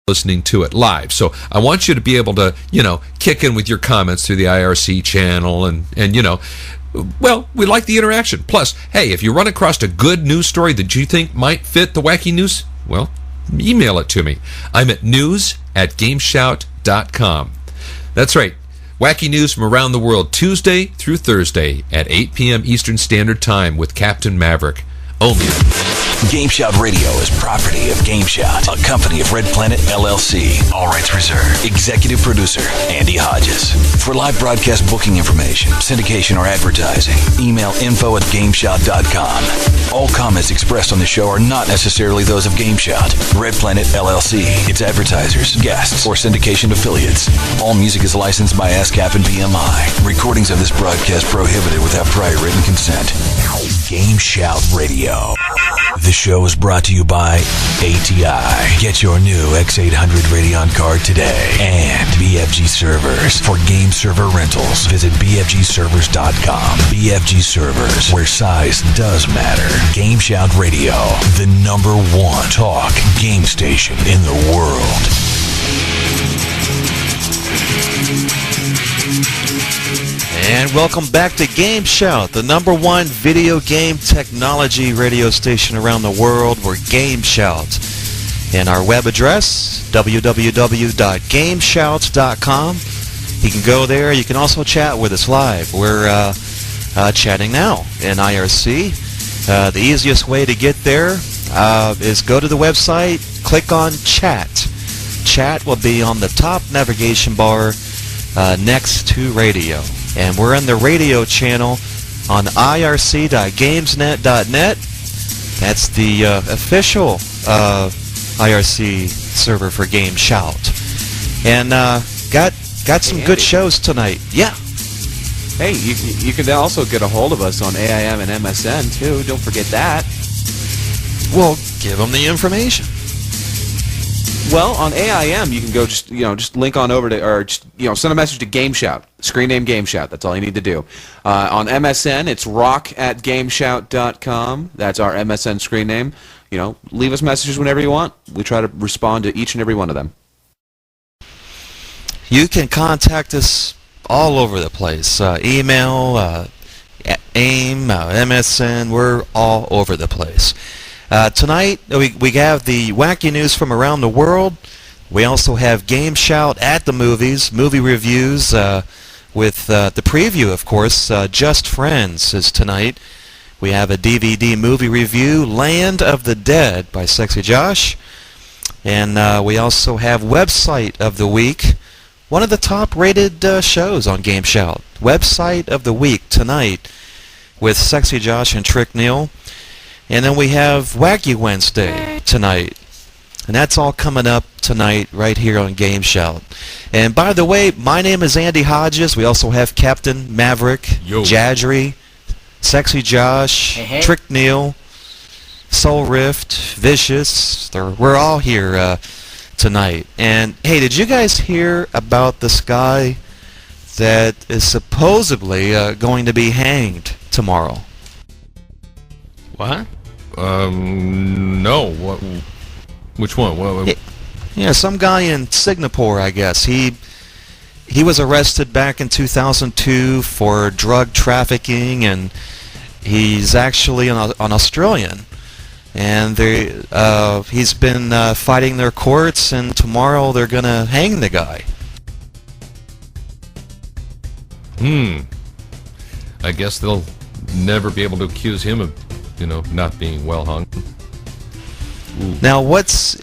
listening to it live. So I want you to be able to, kick in with your comments through the IRC channel and well, we like the interaction. Plus, hey, if you run across a good news story that you think might fit the wacky news, well, email it to me. I'm at news@gameshout.com. That's right. Wacky news from around the world, Tuesday through Thursday at 8 p.m. Eastern Standard Time with Captain Maverick. Only. Gameshout Radio is property of Gameshout, a company of Red Planet LLC. All rights reserved. Executive producer, Andy Hodges. For live broadcast booking information, syndication, or advertising, email info@gameshout.com. All comments expressed on the show are not necessarily those of Gameshout, Red Planet LLC, its advertisers, guests, or syndication affiliates. All music is licensed by ASCAP and BMI. Recordings of this broadcast prohibited without prior written consent. Gameshout Radio. The show is brought to you by ATI. Get your new X800 Radeon card today. And BFG Servers. For game server rentals, visit bfgservers.com. BFG Servers, where size does matter. Gameshout Radio, the #1 talk game station in the world. And welcome back to Gameshout, the #1 video game technology radio station around the world. We're Gameshout. And our web address, www.gameshout.com. You can go there. You can also chat with us live. We're chatting now in IRC. The easiest way to get there is go to the website, click on Chat. Chat will be on the top navigation bar next to radio. And we're in the radio channel on irc.gamesnet.net. That's the official IRC server for Gameshout. And got some good shows tonight. Yeah. Hey, you can also get a hold of us on AIM and MSN too. Don't forget that. Well, give them the information. Well, on AIM, you can go just link on over to, or send a message to Gameshout. Screen name Gameshout. That's all you need to do. On MSN, it's rock@gameshout.com. That's our MSN screen name. Leave us messages whenever you want. We try to respond to each and every one of them. You can contact us all over the place. Email, AIM, MSN. We're all over the place. Tonight, we have the wacky news from around the world. We also have Gameshout at the movies, movie reviews with the preview, of course. Just Friends is tonight. We have a DVD movie review, Land of the Dead by SexyJosh. And we also have Website of the Week, one of the top-rated shows on Gameshout. Website of the Week tonight with SexyJosh and TrickNeal. And then we have Wacky Wednesday tonight. And that's all coming up tonight right here on Gameshout. And by the way, my name is Andy Hodges. We also have Captain Maverick, Jadri, SexyJosh, TrickNeal, Soulrift, Vicious. We're all here tonight. And hey, did you guys hear about this guy that is supposedly going to be hanged tomorrow? What? No. What? Which one? What? Yeah, some guy in Singapore, I guess. He was arrested back in 2002 for drug trafficking, and he's actually an Australian. And he's been fighting their courts, and tomorrow they're going to hang the guy. I guess they'll never be able to accuse him of not being well hung. Ooh. Now, what's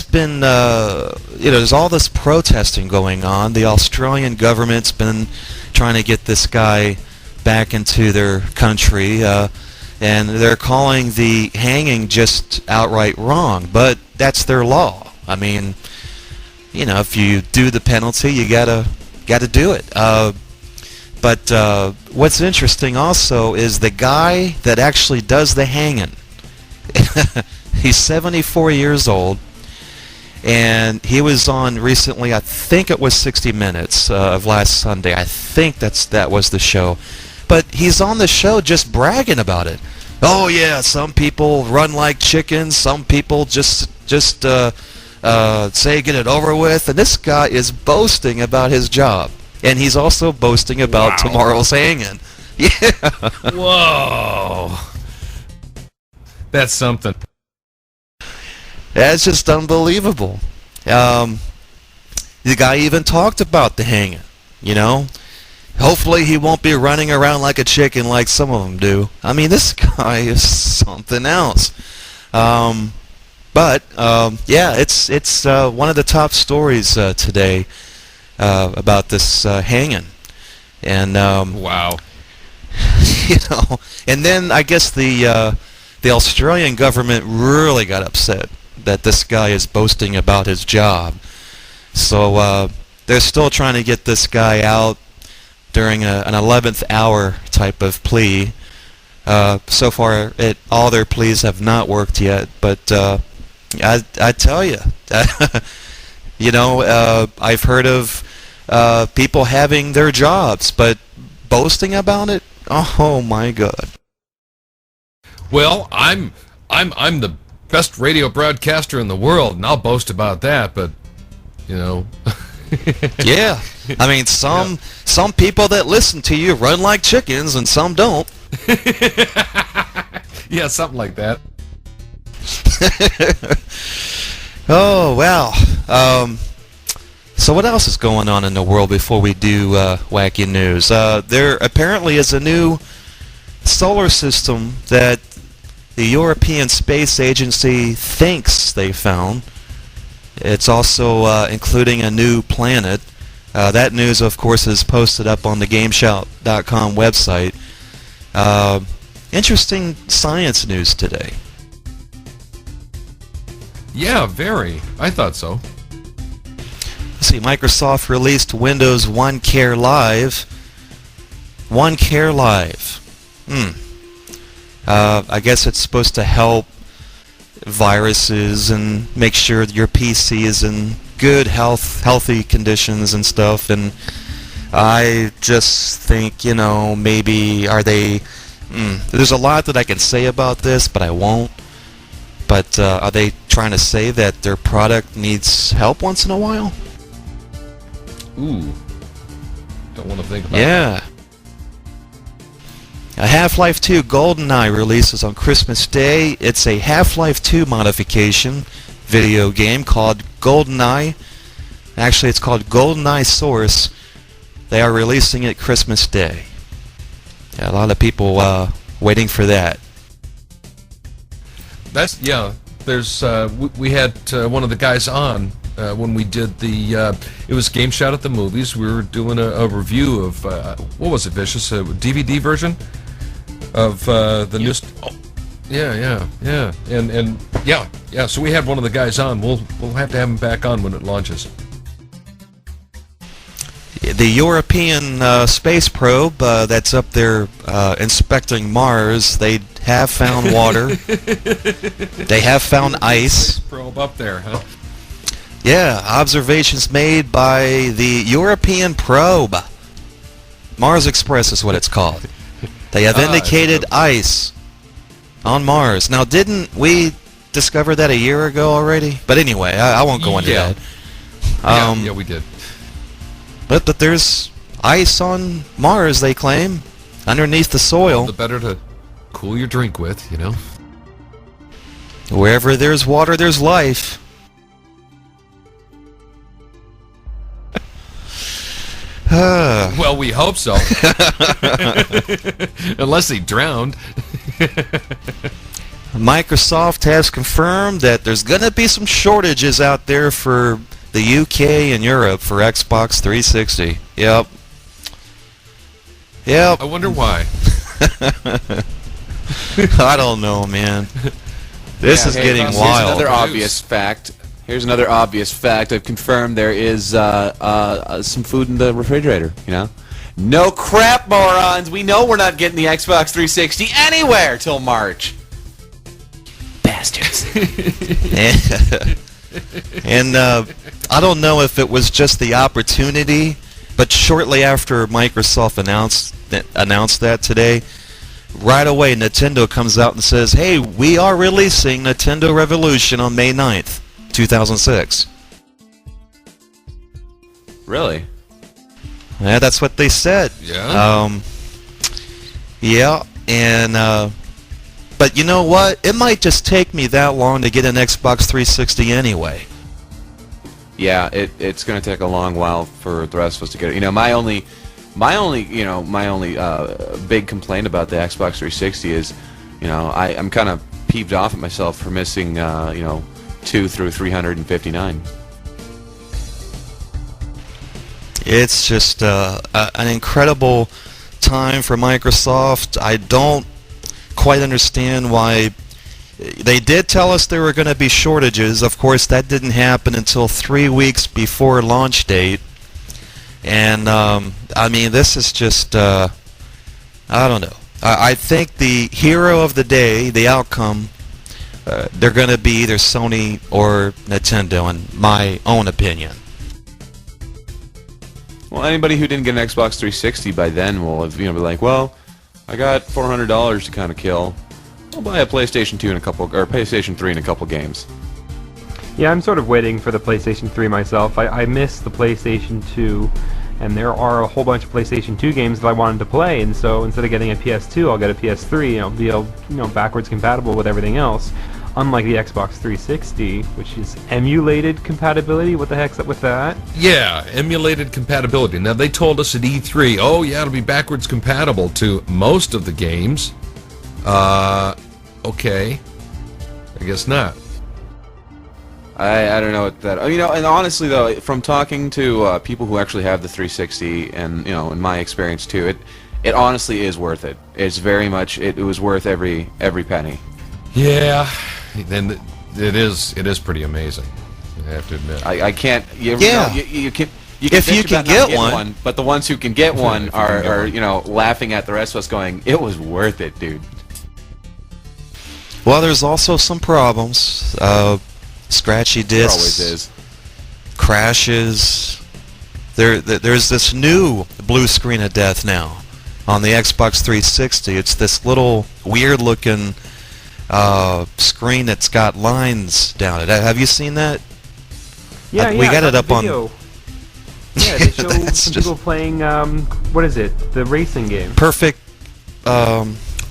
been, there's all this protesting going on. The Australian government's been trying to get this guy back into their country, and they're calling the hanging just outright wrong, but that's their law. I mean, if you do the penalty, you gotta do it. But what's interesting also is the guy that actually does the hanging. He's 74 years old, and he was on recently, I think it was 60 Minutes of last Sunday. I think that was the show. But he's on the show just bragging about it. Oh yeah, some people run like chickens, some people just say get it over with. And this guy is boasting about his job. And he's also boasting about tomorrow's hanging. Yeah. Whoa. That's something. That's just unbelievable. The guy even talked about the hanging, you know. Hopefully he won't be running around like a chicken like some of them do. I mean, this guy is something else. But yeah, it's one of the top stories today about this hanging. And Wow. you know, and then I guess the Australian government really got upset that this guy is boasting about his job. So they're still trying to get this guy out during an 11th hour type of plea. So far, all their pleas have not worked yet. But I tell you, you know, I've heard of people having their jobs, but boasting about it, oh my God. Well, I'm the best radio broadcaster in the world, and I'll boast about that. But you know, Yeah, I mean, some people that listen to you run like chickens, and some don't. yeah, something like that. Oh wow. So what else is going on in the world before we do wacky news? There apparently is a new solar system that the European Space Agency thinks they found. It's also including a new planet. That news, of course, is posted up on the Gameshout.com website. Interesting science news today. Yeah, very. I thought so. Let's see, Microsoft released Windows OneCare Live. OneCare Live. I guess it's supposed to help viruses and make sure your PC is in good healthy conditions and stuff. And I just think, you know, maybe are they... there's a lot that I can say about this, but I won't. But are they trying to say that their product needs help once in a while? Ooh. Don't want to think about Yeah. A Half-Life 2 GoldenEye releases on Christmas Day. It's a Half-Life 2 modification video game called GoldenEye. Actually, it's called GoldenEye Source. They are releasing it Christmas Day. Yeah, a lot of people waiting for that. That's, yeah, there's, we had one of the guys on when we did the, it was Game Shout at the Movies. We were doing a review of, what was it, Vicious? A DVD version of the newest... Oh, yeah. And yeah, so we had one of the guys on. We'll have to have him back on when it launches. The European space probe that's up there inspecting Mars, they have found water. They have found ice. Probe up there, huh? Yeah, observations made by the European probe. Mars Express is what it's called. They have indicated ice on Mars. Now, didn't we discover that a year ago already? But anyway, I won't go into that. Yeah, we did. But there's ice on Mars, they claim, underneath the soil. The better to cool your drink with, you know. Wherever there's water, there's life. Well, we hope so. Unless they drowned. Microsoft has confirmed that there's going to be some shortages out there for the UK and Europe for Xbox 360. Yep. I wonder why. I don't know, man. This is getting wild. Here's another obvious fact. Here's another obvious fact. I've confirmed there is some food in the refrigerator, you know? No crap, morons! We know we're not getting the Xbox 360 anywhere till March. Bastards. And I don't know if it was just the opportunity, but shortly after Microsoft announced that today, right away Nintendo comes out and says, hey, we are releasing Nintendo Revolution on May 9th. 2006. Really? Yeah, that's what they said. Yeah. Yeah, and but you know what? It might just take me that long to get an Xbox 360 anyway. Yeah, it's going to take a long while for the rest of us to get it. You know, my only big complaint about the Xbox 360 is, you know, I'm kind of peeved off at myself for missing, 2 through 359. It's just an incredible time for Microsoft. I don't quite understand why. They did tell us there were going to be shortages. Of course, that didn't happen until 3 weeks before launch date. And, I mean, this is just, I don't know. I think the hero of the day, the outcome, they're going to be either Sony or Nintendo, in my own opinion. Well, anybody who didn't get an Xbox 360 by then will have, be like, well, I got $400 to kind of kill. I'll buy a PlayStation 2 or PlayStation 3 in a couple games. Yeah, I'm sort of waiting for the PlayStation 3 myself. I missed the PlayStation 2, and there are a whole bunch of PlayStation 2 games that I wanted to play, and so instead of getting a PS2, I'll get a PS3, be backwards compatible with everything else. Unlike the Xbox 360, which is emulated compatibility. What the heck's up with that? Yeah, emulated compatibility. Now, they told us at E3, oh, yeah, it'll be backwards compatible to most of the games. Okay. I guess not. I don't know what that... and honestly, though, from talking to people who actually have the 360, and, in my experience, too, it honestly is worth it. It's very much... It was worth every penny. Yeah, then it is pretty amazing. I have to admit. I can't. You can. If you can get one, but the ones who can get one are laughing at the rest of us, going, "It was worth it, dude." Well, there's also some problems. Scratchy disks. There always is. Crashes. There's this new blue screen of death now on the Xbox 360. It's this little weird-looking screen that's got lines down it. Have you seen that? Yeah, we got it up on. Yeah, they show some people playing. What is it? The racing game. Perfect.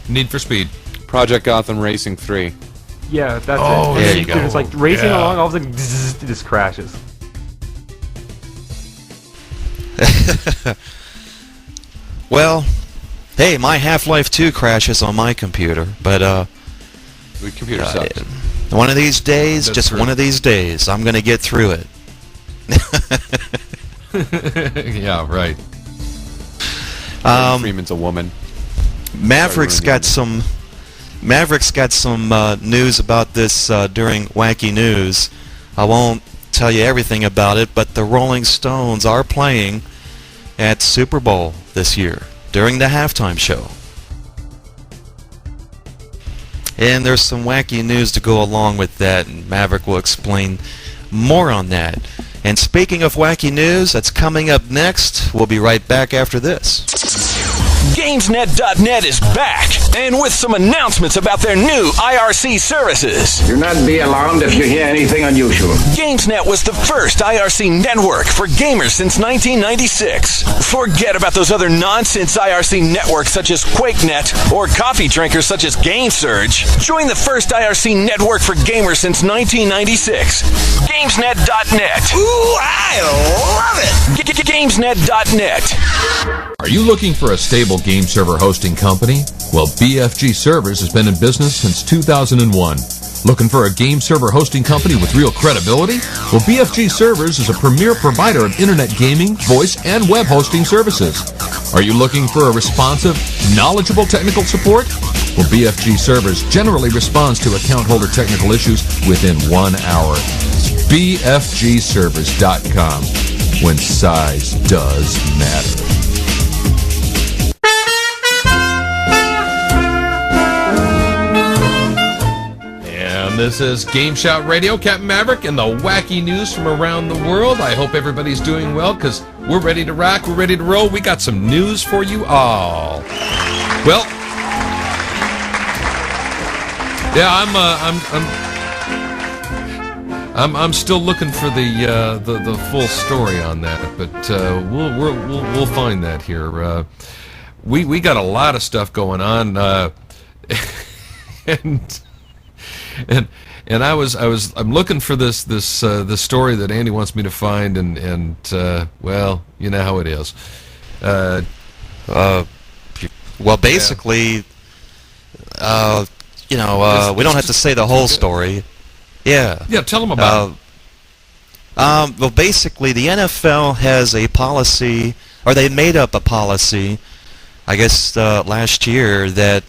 Need for Speed. Project Gotham Racing 3. Yeah, that's it. There you go. It's like racing along, all of a sudden, it just crashes. Well, hey, my Half-Life 2 crashes on my computer, but The computer sucks. one of these days, That's just true. one of these days, I'm gonna get through it. Yeah, right. Freeman's a woman. Maverick's got some news about this during Wacky News. I won't tell you everything about it, but the Rolling Stones are playing at Super Bowl this year during the halftime show. And there's some wacky news to go along with that, and Maverick will explain more on that. And speaking of wacky news, that's coming up next. We'll be right back after this. GamesNet.net is back, and with some announcements about their new IRC services. Do not be alarmed if you hear anything unusual. GamesNet was the first IRC network for gamers since 1996. Forget about those other nonsense IRC networks such as QuakeNet or coffee drinkers such as GameSurge. Join the first IRC network for gamers since 1996. GamesNet.net. Ooh, I love it! GamesNet.net. Are you looking for a stable game server hosting company? Well, BFG Servers has been in business since 2001. Looking for a game server hosting company with real credibility? Well, BFG Servers is a premier provider of internet gaming, voice, and web hosting services. Are you looking for a responsive, knowledgeable technical support? Well, BFG Servers generally responds to account holder technical issues within 1 hour. BFGServers.com, when size does matter. This is Gameshout Radio, Captain Maverick, and the wacky news from around the world. I hope everybody's doing well, because we're ready to rock, we're ready to roll. We got some news for you all. Well, yeah, I'm still looking for the full story on that, but we'll find that here. We got a lot of stuff going on, and I'm looking for this story that Andy wants me to find, and well, you know how it is. Well, basically, we don't have to say the whole story. Yeah. Yeah, tell them about it. Well, basically, the NFL has a policy, or they made up a policy, I guess last year, that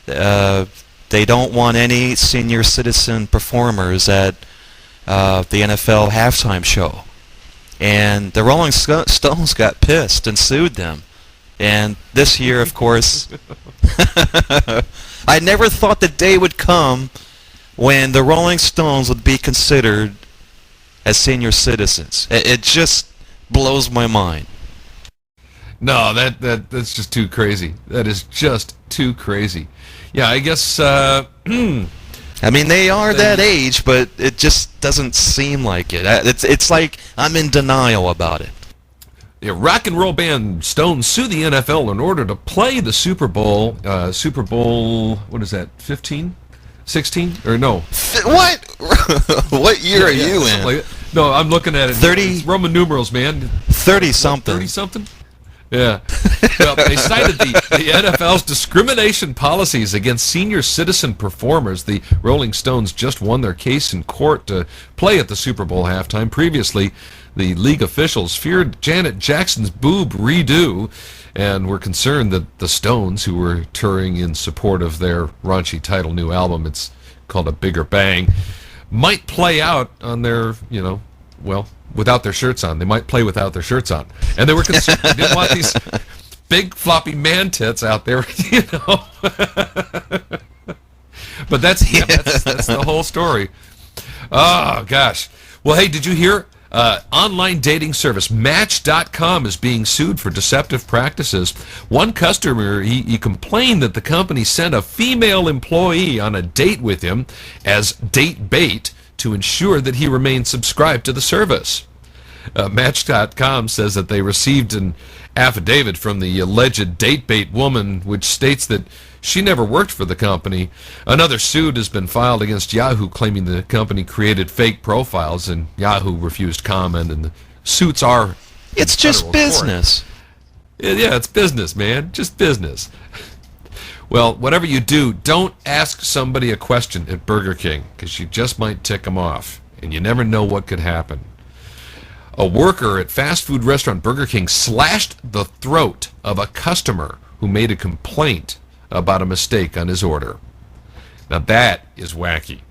they don't want any senior citizen performers at the NFL halftime show. And the Rolling Stones got pissed and sued them. And this year, of course, I never thought the day would come when the Rolling Stones would be considered as senior citizens. It just blows my mind. No, that's just too crazy. That is just too crazy. Yeah, I guess. I mean, they are that age, but it just doesn't seem like it. It's like I'm in denial about it. Yeah, rock and roll band Stones sue the NFL in order to play the Super Bowl. Super Bowl, what is that? 15, 16, or no? What? What year are you in? Like no, I'm looking at it. 30 It's Roman numerals, man. 30 something. 30 something. Yeah. Well, they cited the NFL's discrimination policies against senior citizen performers. The Rolling Stones just won their case in court to play at the Super Bowl halftime. Previously, the league officials feared Janet Jackson's boob redo and were concerned that the Stones, who were touring in support of their raunchy title new album, it's called A Bigger Bang, might play out on their, without their shirts on. They might play without their shirts on. And they were concerned. They didn't want these big floppy man tits out there, But that's the whole story. Oh, gosh. Well, hey, did you hear? Online dating service Match.com is being sued for deceptive practices. One customer, he complained that the company sent a female employee on a date with him as date bait to ensure that he remained subscribed to the service. Match.com says that they received an affidavit from the alleged date bait woman which states that she never worked for the company. Another suit has been filed against Yahoo, claiming the company created fake profiles, and Yahoo refused comment, and the suits are... It's just business. Yeah, it's business, man. Just business. Well, whatever you do, don't ask somebody a question at Burger King, because you just might tick them off, and you never know what could happen. A worker at fast food restaurant Burger King slashed the throat of a customer who made a complaint about a mistake on his order. Now that is wacky.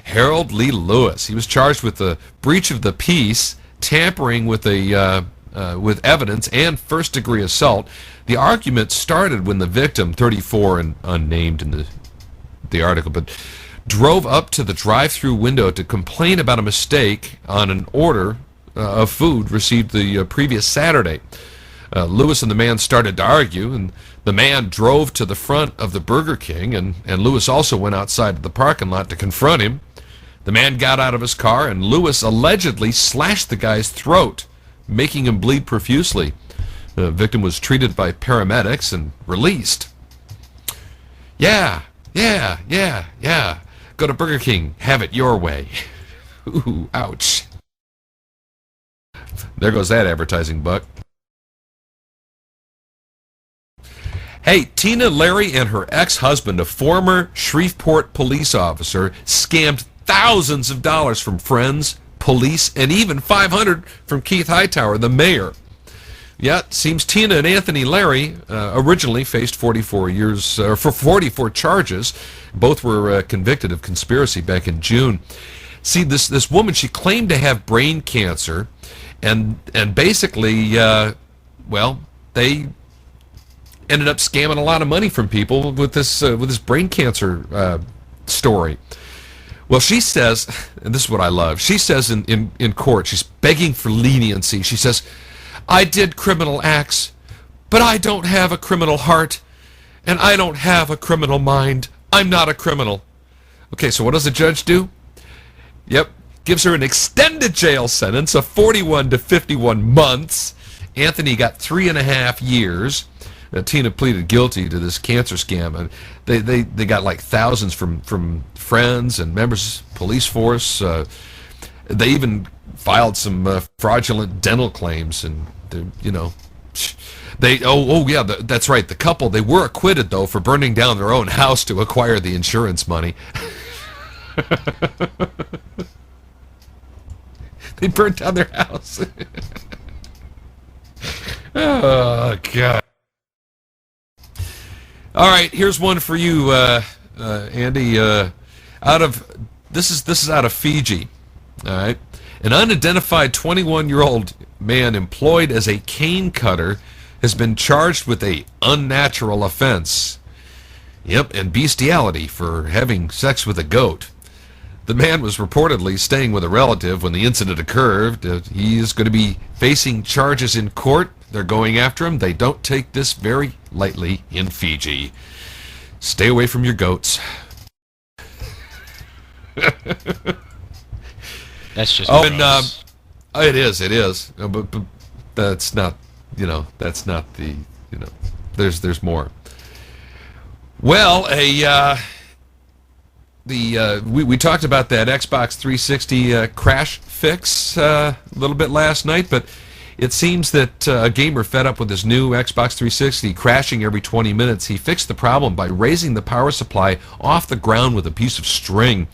Harold Lee Lewis, he was charged with the breach of the peace, tampering with with evidence, and first-degree assault. The argument started when the victim, 34 and unnamed in the article, but drove up to the drive-through window to complain about a mistake on an order of food received the previous Saturday. Lewis and the man started to argue, and the man drove to the front of the Burger King, and Lewis also went outside of the parking lot to confront him. The man got out of his car, and Lewis allegedly slashed the guy's throat, making him bleed profusely. The victim was treated by paramedics and released. Yeah. Go to Burger King, have it your way. Ooh, ouch. There goes that advertising buck. Hey, Tina Larry and her ex-husband, a former Shreveport police officer, scammed thousands of dollars from friends, police, and even $500 from Keith Hightower, the mayor. Yeah, it seems Tina and Anthony Larry originally faced 44 years for 44 charges. Both were convicted of conspiracy back in June. See, this woman, she claimed to have brain cancer, and basically, they ended up scamming a lot of money from people with this brain cancer story. Well, she says, and this is what I love, she says in court, she's begging for leniency. She says, I did criminal acts, but I don't have a criminal heart, and I don't have a criminal mind. I'm not a criminal. Okay, so what does the judge do? Yep, gives her an extended jail sentence of 41 to 51 months. Anthony got 3.5 years. Tina pleaded guilty to this cancer scam, and they got like thousands from friends and members of the police force. They even filed some fraudulent dental claims, and that's right. The couple, they were acquitted though for burning down their own house to acquire the insurance money. They burned down their house. Oh God. All right, here's one for you, Andy. This is out of Fiji. All right, an unidentified 21-year-old man employed as a cane cutter has been charged with a unnatural offense. Yep, and bestiality for having sex with a goat. The man was reportedly staying with a relative when the incident occurred. He is going to be facing charges in court. They're going after him. They don't take this very lightly in Fiji. Stay away from your goats. That's just gross. It is. But that's not, that's not the, there's more. Well, we talked about that Xbox 360 crash fix a little bit last night, but it seems that a gamer fed up with his new Xbox 360 crashing every 20 minutes, he fixed the problem by raising the power supply off the ground with a piece of string.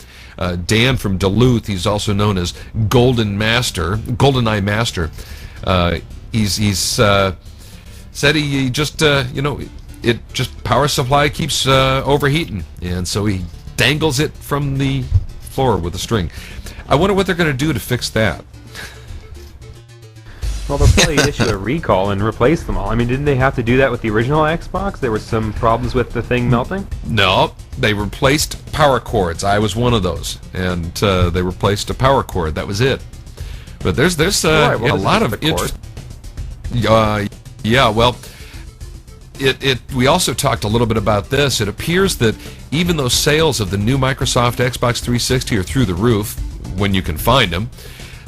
Dan from Duluth, he's also known as GoldenEye Master. He's said he just, it just power supply keeps overheating, and so he dangles it from the floor with a string. I wonder what they're going to do to fix that. Well, they'll probably issue a recall and replace them all. I mean, didn't they have to do that with the original Xbox? There were some problems with the thing melting? No, they replaced power cords. I was one of those, and they replaced a power cord. That was it. But there's right, well, a lot of interest. Yeah, well, we also talked a little bit about this. It appears that even though sales of the new Microsoft Xbox 360 are through the roof, when you can find them,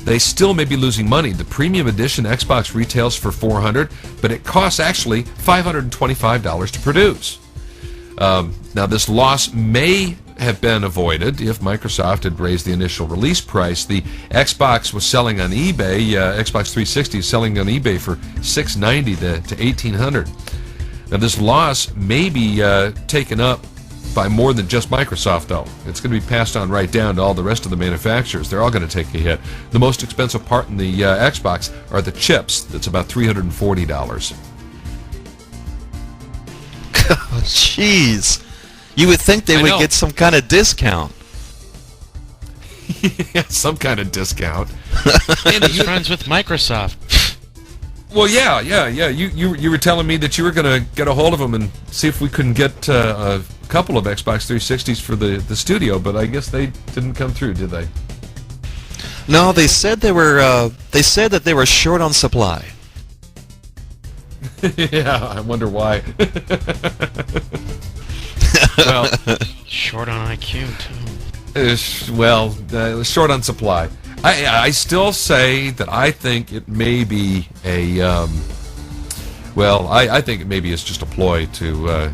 they still may be losing money. The premium edition Xbox retails for $400, but it costs actually $525 to produce. Now, this loss may have been avoided if Microsoft had raised the initial release price. The Xbox was selling on eBay. Xbox 360 is selling on eBay for $690 to $1,800. Now, this loss may be taken up by more than just Microsoft, though. It's going to be passed on right down to all the rest of the manufacturers. They're all going to take a hit. The most expensive part in the Xbox are the chips. That's about $340. Oh, jeez. You would think they would get some kind of discount. Yeah, some kind of discount. And he's friends with Microsoft. Well, yeah. You were telling me that you were going to get a hold of them and see if we couldn't get a couple of Xbox 360s for the studio, but I guess they didn't come through, did they? No, they said they were. They said that they were short on supply. Yeah, I wonder why. Well, short on IQ too. Short on supply. I still say that I think it may be a. I think it maybe is just a ploy to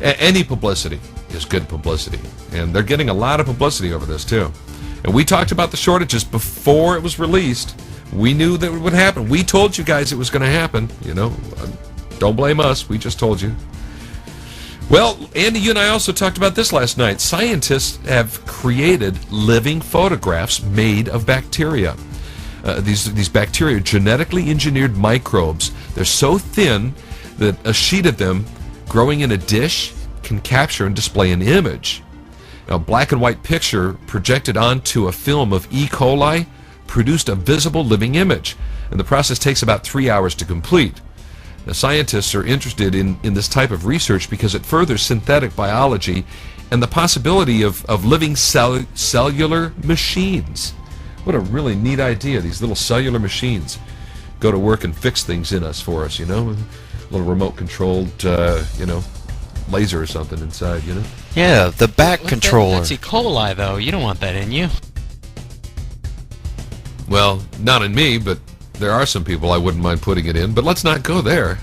any publicity is good publicity, and they're getting a lot of publicity over this too. And we talked about the shortages before it was released. We knew that it would happen. We told you guys it was going to happen. Don't blame us. We just told you. Well, Andy, you and I also talked about this last night. Scientists have created living photographs made of bacteria. These bacteria are genetically engineered microbes. They're so thin that a sheet of them growing in a dish can capture and display an image. A black and white picture projected onto a film of E. coli produced a visible living image, and the process takes about 3 hours to complete. The scientists are interested in this type of research because it furthers synthetic biology and the possibility of living cellular machines. What a really neat idea, these little cellular machines go to work and fix things in us for us, a little remote-controlled, laser or something inside, Yeah, the back controller. That's E. coli, though. You don't want that in you. Well, not in me, but there are some people I wouldn't mind putting it in. But let's not go there.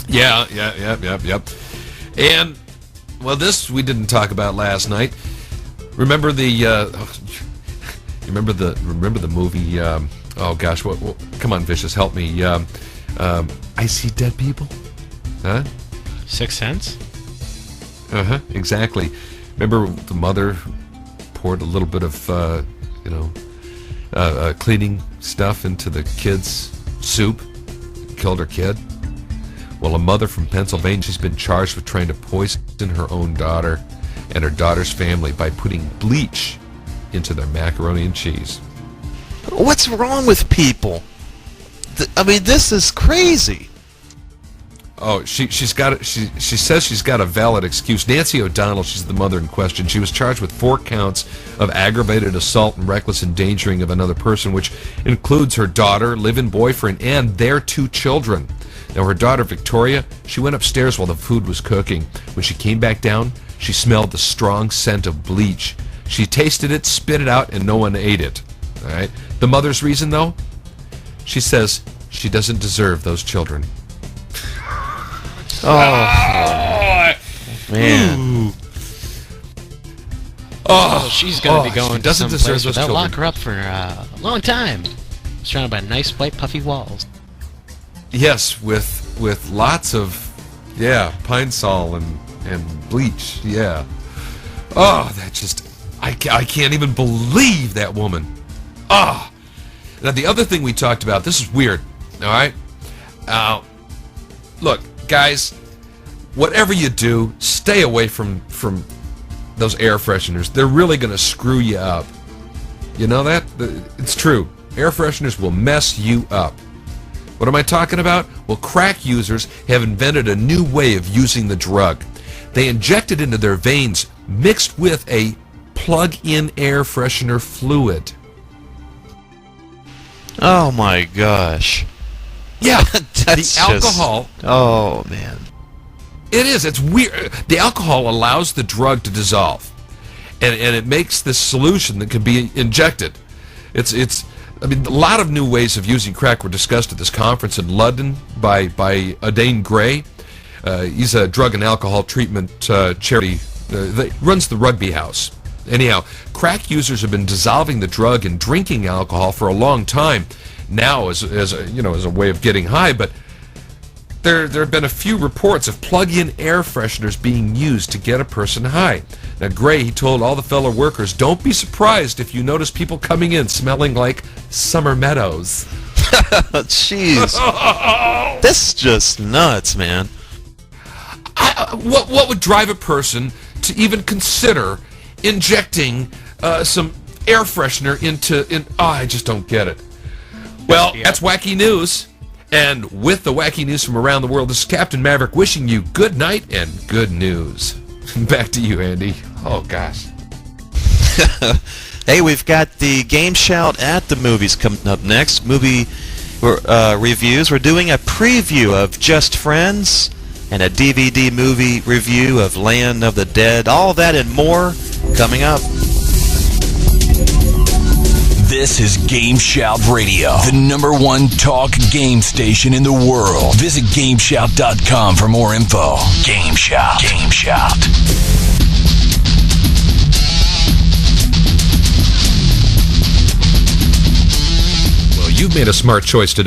Yep. And, well, this we didn't talk about last night. Remember the movie? Oh gosh, what? Come on, Vicious, help me. I See Dead People. Huh? Sixth Sense? Exactly. Remember the mother poured a little bit of cleaning stuff into the kid's soup, killed her kid. Well, a mother from Pennsylvania, she's been charged with trying to poison her own daughter and her daughter's family by putting bleach into their macaroni and cheese. What's wrong with people? I mean, this is crazy. Oh, she says she's got a valid excuse. Nancy O'Donnell, she's the mother in question. She was charged with 4 counts of aggravated assault and reckless endangering of another person, which includes her daughter, live-in boyfriend, and their 2 children. Now, her daughter, Victoria, she went upstairs while the food was cooking. When she came back down, she smelled the strong scent of bleach. She tasted it, spit it out, and no one ate it. All right. The mother's reason, though? She says she doesn't deserve those children. Oh, man. Oh, she's going to be going to some place those where they'll children. lock her up for a long time. Surrounded by nice white puffy walls. Yes, with lots of, pine sol and bleach, yeah. Oh, that just, I can't even believe that woman. Ah. Now, the other thing we talked about, this is weird, all right? Look, guys, whatever you do, stay away from those air fresheners. They're really going to screw you up. You know that? It's true. Air fresheners will mess you up. What am I talking about? Well, crack users have invented a new way of using the drug. They inject it into their veins mixed with a plug-in air freshener fluid. Oh my gosh. Yeah, That's the alcohol. Oh man. It is. It's weird. The alcohol allows the drug to dissolve, and it makes this solution that can be injected. It's. I mean, a lot of new ways of using crack were discussed at this conference in London by Adane Gray. He's a drug and alcohol treatment charity that runs the Rugby House. Anyhow, crack users have been dissolving the drug and drinking alcohol for a long time. Now, as a way of getting high, but there have been a few reports of plug-in air fresheners being used to get a person high. Now, Gray, he told all the fellow workers, don't be surprised if you notice people coming in smelling like summer meadows. Jeez. That's just nuts, man. What would drive a person to even consider injecting some air freshener into... I just don't get it. Well, that's wacky news. And with the wacky news from around the world, this is Captain Maverick wishing you good night and good news. Back to you, Andy. Oh, gosh. Hey, we've got the Gameshout at the movies coming up next. Movie reviews. We're doing a preview of Just Friends and a DVD movie review of Land of the Dead. All that and more coming up. This is Gameshout Radio, the #1 talk game station in the world. Visit Gameshout.com for more info. Gameshout. Well, you've made a smart choice today.